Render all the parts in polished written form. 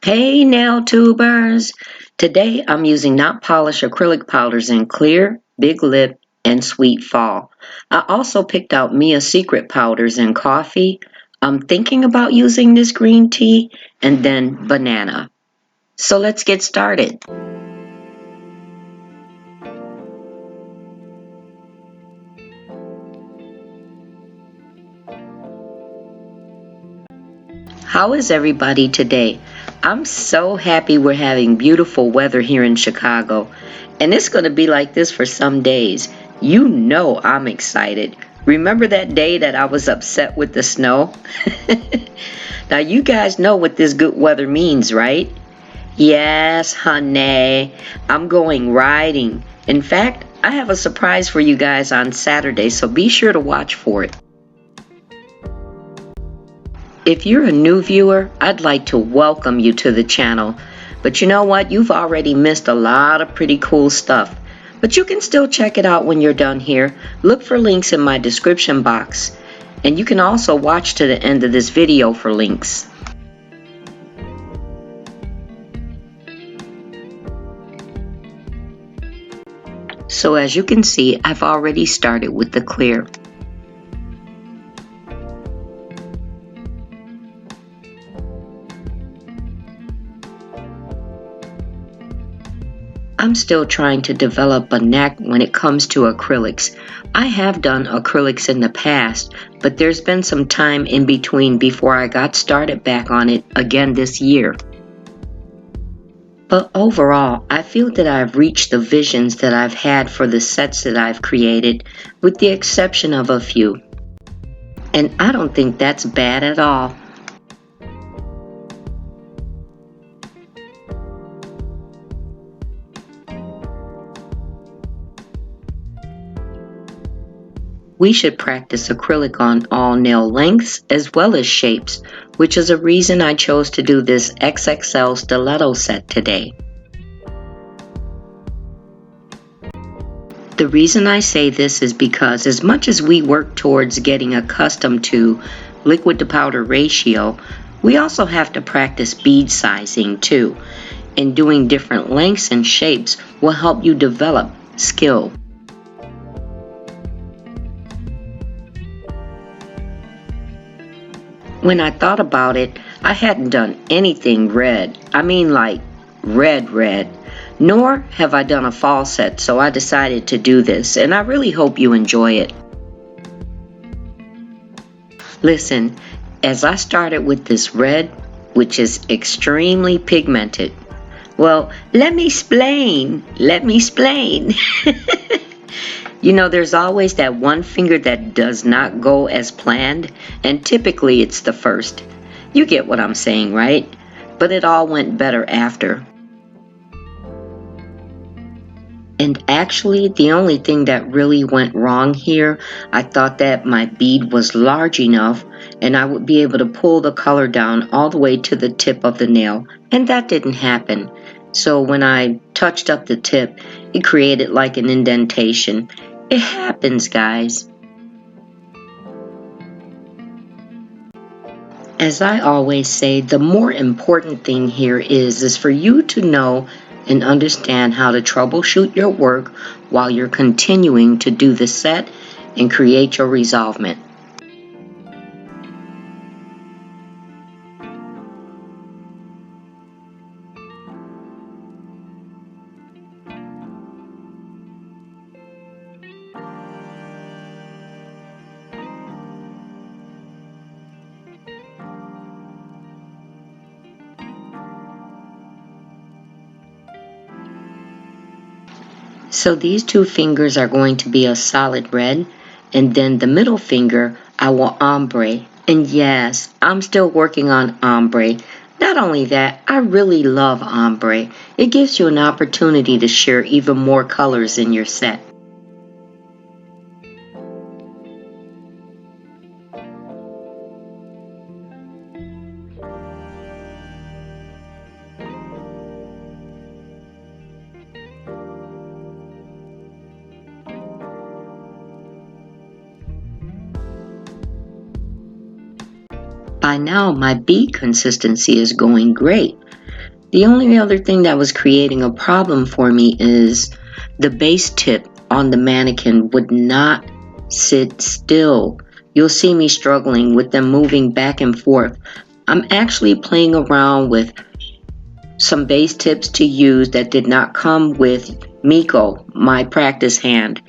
Hey NailTubers! Today I'm using not polished acrylic powders in Clear, Big Lip, and Sweet Fall. I also picked out Mia's Secret powders in Coffee. I'm thinking about using this green tea and then Banana. So let's get started. How is everybody today? I'm so happy we're having beautiful weather here in Chicago, and it's going to be like this for some days. You know I'm excited. Remember that day that I was upset with the snow? Now you guys know what this good weather means, right? Yes, honey. I'm going riding. In fact, I have a surprise for you guys on Saturday, so be sure to watch for it. If you're a new viewer, I'd like to welcome you to the channel. But you know what? You've already missed a lot of pretty cool stuff. But you can still check it out when you're done here. Look for links in my description box. And you can also watch to the end of this video for links. So as you can see, I've already started with the clear. I'm still trying to develop a knack when it comes to acrylics. I have done acrylics in the past, but there's been some time in between before I got started back on it again this year. But overall, I feel that I've reached the visions that I've had for the sets that I've created, with the exception of a few. And I don't think that's bad at all. We should practice acrylic on all nail lengths as well as shapes, which is a reason I chose to do this XXL stiletto set today. The reason I say this is because as much as we work towards getting accustomed to liquid to powder ratio, we also have to practice bead sizing too, and doing different lengths and shapes will help you develop skill. When I thought about it, I hadn't done anything red. I mean like red. Nor have I done a fall set, so I decided to do this, and I really hope you enjoy it. Listen, as I started with this red, which is extremely pigmented. Well, let me explain. You know, there's always that one finger that does not go as planned, and typically it's the first. You get what I'm saying, right? But it all went better after. And actually, the only thing that really went wrong here, I thought that my bead was large enough and I would be able to pull the color down all the way to the tip of the nail, and that didn't happen. So when I touched up the tip, it created like an indentation. It happens, guys. As I always say, the more important thing here is for you to know and understand how to troubleshoot your work while you're continuing to do the set and create your resolvement. So these two fingers are going to be a solid red, and then the middle finger I will ombre. And yes, I'm still working on ombre. Not only that, I really love ombre. It gives you an opportunity to share even more colors in your set. By now, my bead consistency is going great. The only other thing that was creating a problem for me is the base tip on the mannequin would not sit still. You'll see me struggling with them moving back and forth. I'm actually playing around with some base tips to use that did not come with Miko, my practice hand.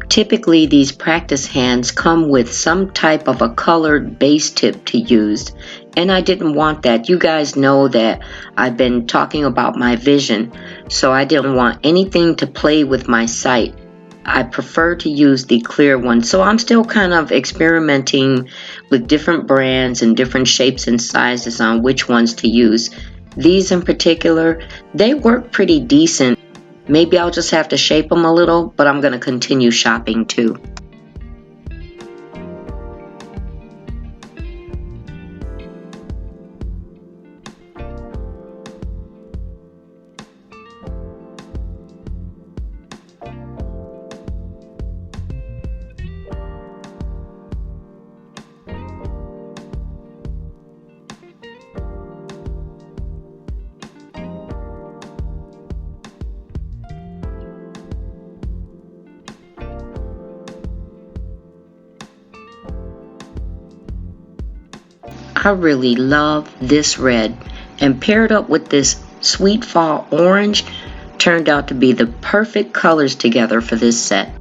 Typically, these practice hands come with some type of a colored base tip to use, and I didn't want that. You guys know that I've been talking about my vision, so I didn't want anything to play with my sight. I prefer to use the clear one, so I'm still kind of experimenting with different brands and different shapes and sizes on which ones to use. These in particular, they work pretty decent. Maybe I'll just have to shape them a little, but I'm going to continue shopping too. I really love this red, and paired up with this sweet fall orange turned out to be the perfect colors together for this set.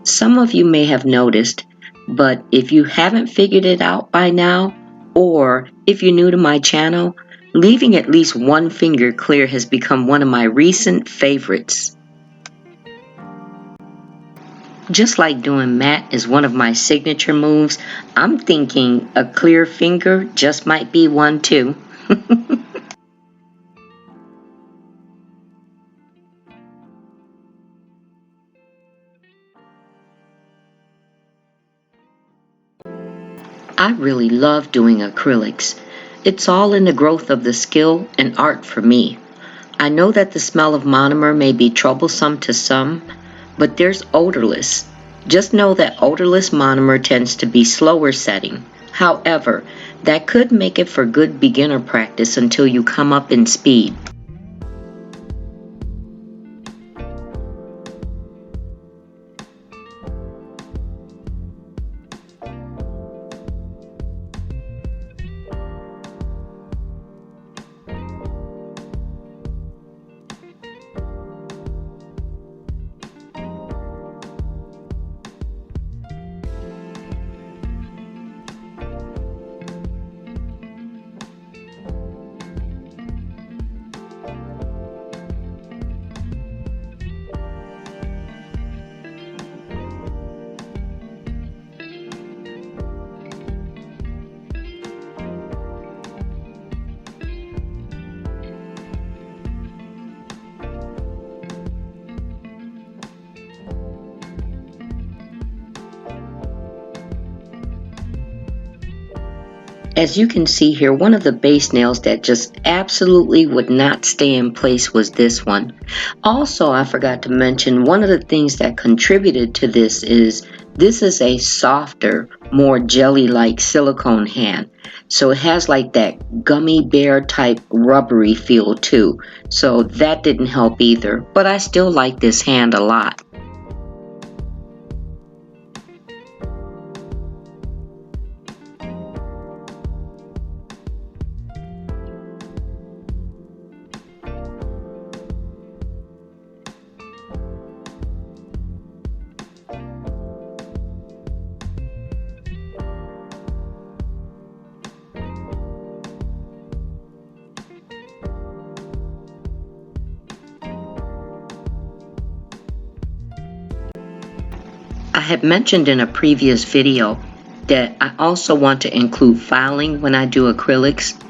Some of you may have noticed, but if you haven't figured it out by now, or if you're new to my channel, leaving at least one finger clear has become one of my recent favorites. Just like doing matte is one of my signature moves, I'm thinking a clear finger just might be one too. I really love doing acrylics. It's all in the growth of the skill and art for me. I know that the smell of monomer may be troublesome to some, but there's odorless. Just know that odorless monomer tends to be slower setting. However, that could make it for good beginner practice until you come up in speed. As you can see here, one of the base nails that just absolutely would not stay in place was this one. Also, I forgot to mention one of the things that contributed to this is a softer, more jelly-like silicone hand. So it has like that gummy bear type rubbery feel too. So that didn't help either, but I still like this hand a lot. I had mentioned in a previous video that I also want to include filing when I do acrylics,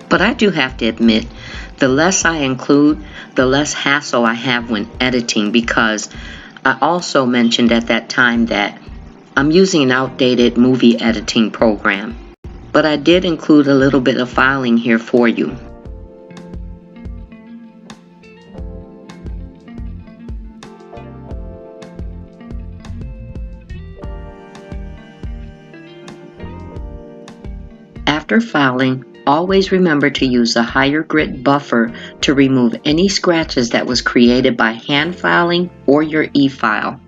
but I do have to admit, the less I include, the less hassle I have when editing, because I also mentioned at that time that I'm using an outdated movie editing program, but I did include a little bit of filing here for you. After filing, always remember to use a higher grit buffer to remove any scratches that was created by hand filing or your eFile.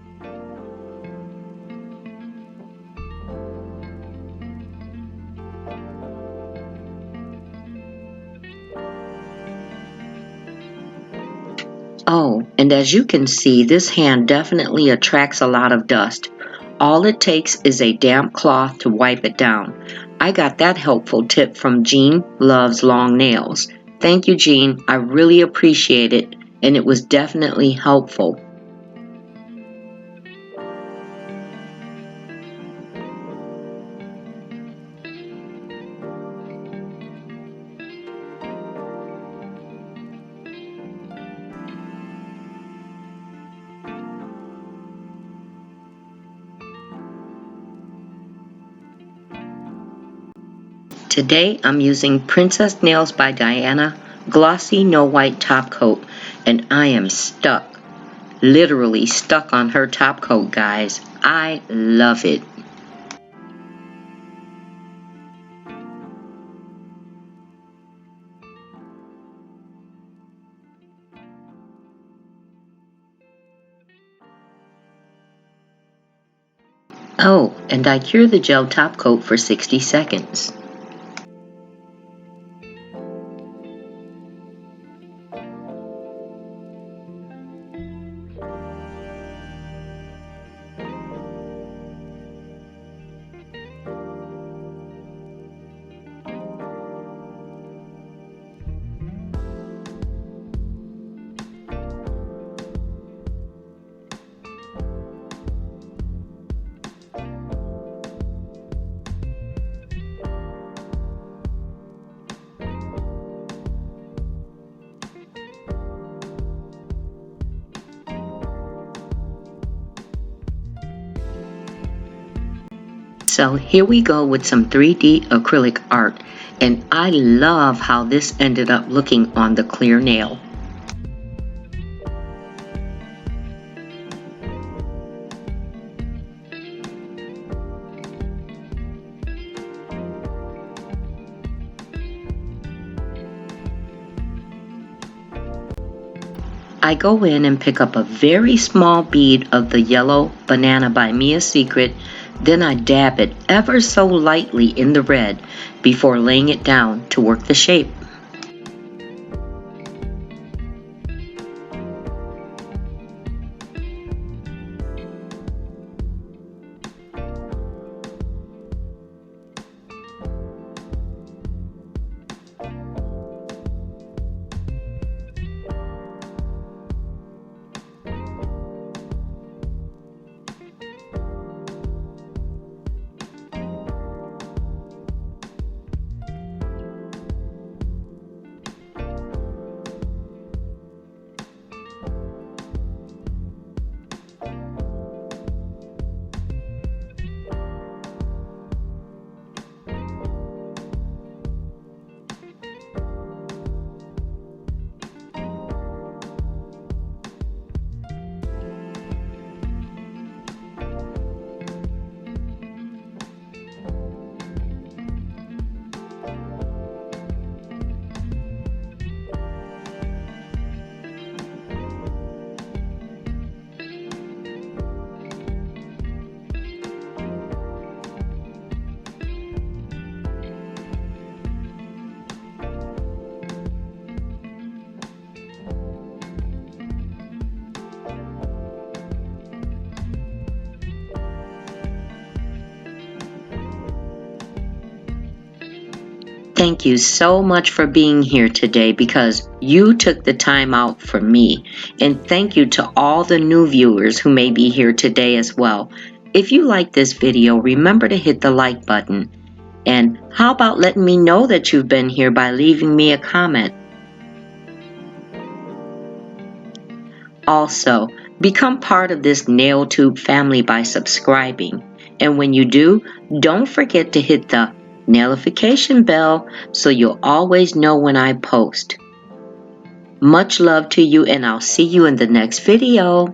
Oh, and as you can see, this hand definitely attracts a lot of dust. All it takes is a damp cloth to wipe it down. I got that helpful tip from Jean Loves Long Nails. Thank you, Jean. I really appreciate it, and it was definitely helpful. Today I'm using Princess Nails by Diana Glossy No White Top Coat, and I am stuck, literally stuck on her top coat, guys. I love it. Oh, and I cure the gel top coat for 60 seconds. So here we go with some 3D acrylic art, and I love how this ended up looking on the clear nail. I go in and pick up a very small bead of the yellow Banana by Mia Secret, then I dab it ever so lightly in the red before laying it down to work the shape. Thank you so much for being here today because you took the time out for me. And thank you to all the new viewers who may be here today as well. If you like this video, remember to hit the like button. And how about letting me know that you've been here by leaving me a comment? Also, become part of this NailTube family by subscribing. And when you do, don't forget to hit the notification bell so you'll always know when I post. Much love to you, and I'll see you in the next video.